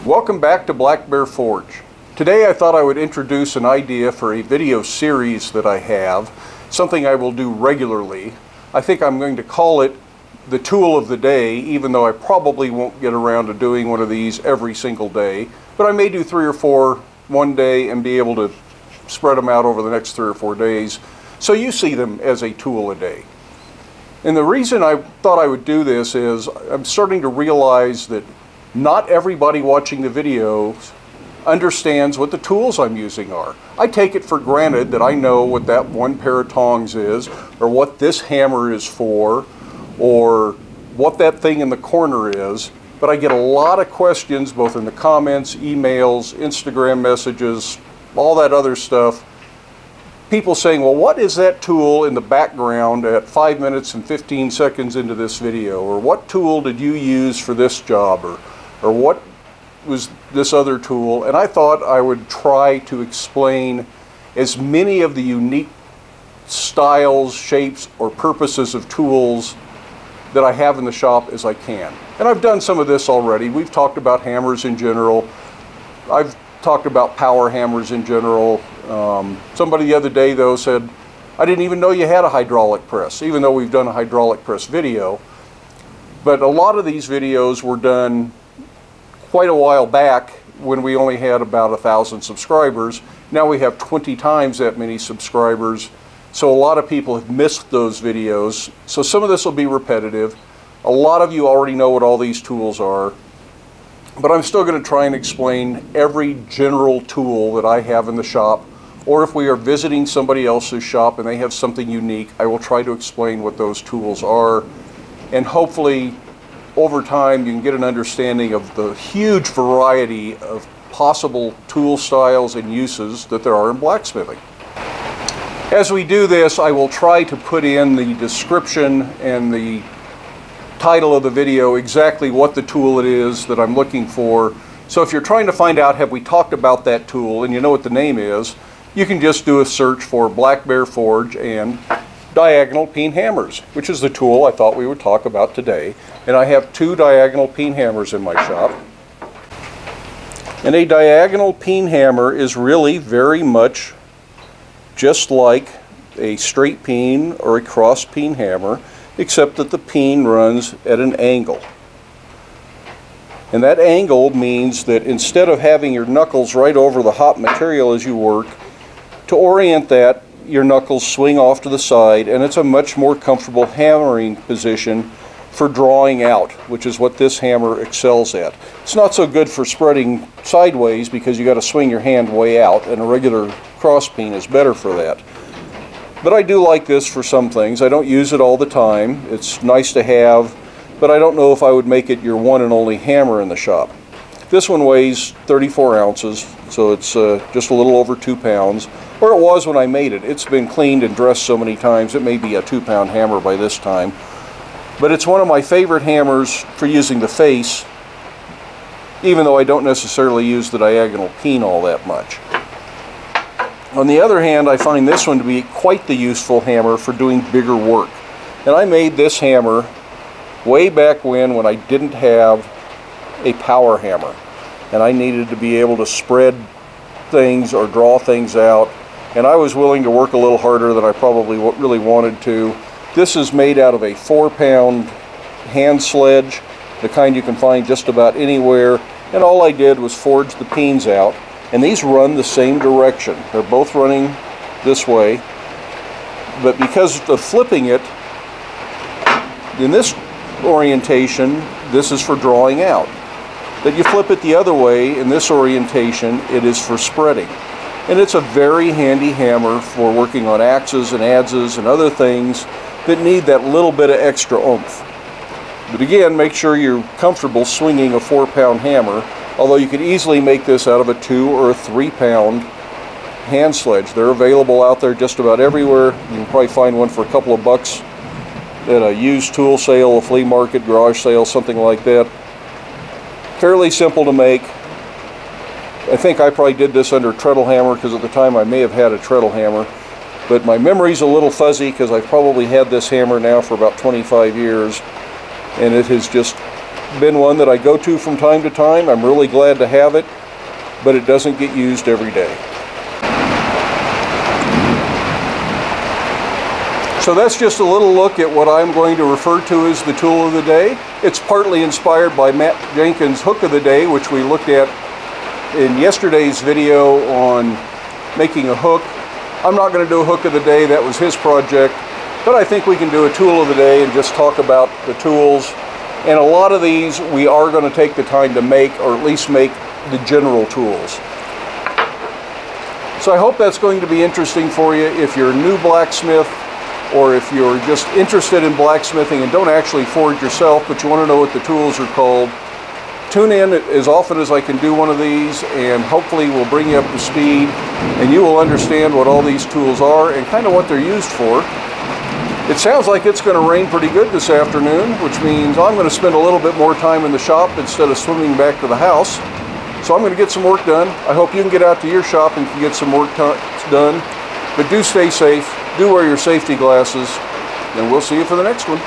Welcome back to Black Bear Forge. Today I thought I would introduce an idea for a video series that I have, something I will do regularly. I think I'm going to call it the tool of the day, even though I probably won't get around to doing one of these every single day. But I may do 3 or 4 one day and be able to spread them out over the next 3 or 4 days, so you see them as a tool a day. And the reason I thought I would do this is I'm starting to realize that not everybody watching the videos understands what the tools I'm using are. I take it for granted that I know what that one pair of tongs is, or what this hammer is for, or what that thing in the corner is. But I get a lot of questions, both in the comments, emails, Instagram messages, all that other stuff. People saying, well, what is that tool in the background at 5 minutes and 15 seconds into this video? Or what tool did you use for this job? Or what was this other tool? And I thought I would try to explain as many of the unique styles, shapes, or purposes of tools that I have in the shop as I can. And I've done some of this already. We've talked about hammers in general. I've talked about power hammers in general. Somebody the other day though said, I didn't even know you had a hydraulic press, even though we've done a hydraulic press video. But a lot of these videos were done quite a while back when we only had about 1,000 subscribers. Now we have 20 times that many subscribers. So a lot of people have missed those videos. So some of this will be repetitive. A lot of you already know what all these tools are. But I'm still going to try and explain every general tool that I have in the shop. Or if we are visiting somebody else's shop and they have something unique, I will try to explain what those tools are. And hopefully, over time, you can get an understanding of the huge variety of possible tool styles and uses that there are in blacksmithing. As we do this, I will try to put in the description and the title of the video exactly what the tool it is that I'm looking for. So if you're trying to find out, have we talked about that tool, and you know what the name is, you can just do a search for Black Bear Forge and diagonal peen hammers, which is the tool I thought we would talk about today. And I have 2 diagonal peen hammers in my shop. And a diagonal peen hammer is really very much just like a straight peen or a cross peen hammer, except that the peen runs at an angle. And that angle means that instead of having your knuckles right over the hot material as you work, to orient that, your knuckles swing off to the side, and it's a much more comfortable hammering position for drawing out, which is what this hammer excels at. It's not so good for spreading sideways because you got to swing your hand way out, and a regular cross peen is better for that. But I do like this for some things. I don't use it all the time. It's nice to have, but I don't know if I would make it your one and only hammer in the shop. This one weighs 34 ounces, so it's just a little over 2 pounds. Or it was when I made it. It's been cleaned and dressed so many times, it may be a 2-pound hammer by this time. But it's one of my favorite hammers for using the face, even though I don't necessarily use the diagonal peen all that much. On the other hand, I find this one to be quite the useful hammer for doing bigger work. And I made this hammer way back when I didn't have a power hammer. And I needed to be able to spread things or draw things out. And I was willing to work a little harder than I probably really wanted to. This is made out of a 4-pound hand sledge, the kind you can find just about anywhere. And all I did was forge the peens out. And these run the same direction. They're both running this way. But because of flipping it, in this orientation, this is for drawing out. But you flip it the other way, in this orientation, it is for spreading. And it's a very handy hammer for working on axes and adzes and other things that need that little bit of extra oomph. But again, make sure you're comfortable swinging a 4-pound hammer, although you could easily make this out of a 2 or a 3-pound hand sledge. They're available out there just about everywhere. You can probably find one for a couple of bucks at a used tool sale, a flea market, garage sale, something like that. Fairly simple to make. I think I probably did this under a treadle hammer because at the time I may have had a treadle hammer. But my memory's a little fuzzy because I've probably had this hammer now for about 25 years. And it has just been one that I go to from time to time. I'm really glad to have it, but it doesn't get used every day. So that's just a little look at what I'm going to refer to as the tool of the day. It's partly inspired by Matt Jenkins' hook of the day, which we looked at in yesterday's video on making a hook. I'm not going to do a hook of the day, that was his project, but I think we can do a tool of the day and just talk about the tools. And a lot of these we are going to take the time to make, or at least make the general tools. So I hope that's going to be interesting for you if you're a new blacksmith, or if you're just interested in blacksmithing and don't actually forge yourself, but you want to know what the tools are called. Tune in as often as I can do one of these, and hopefully we'll bring you up to speed and you will understand what all these tools are and kind of what they're used for. It sounds like it's going to rain pretty good this afternoon, which means I'm going to spend a little bit more time in the shop instead of swimming back to the house. So I'm going to get some work done. I hope you can get out to your shop and can get some work done. But do stay safe, do wear your safety glasses, and we'll see you for the next one.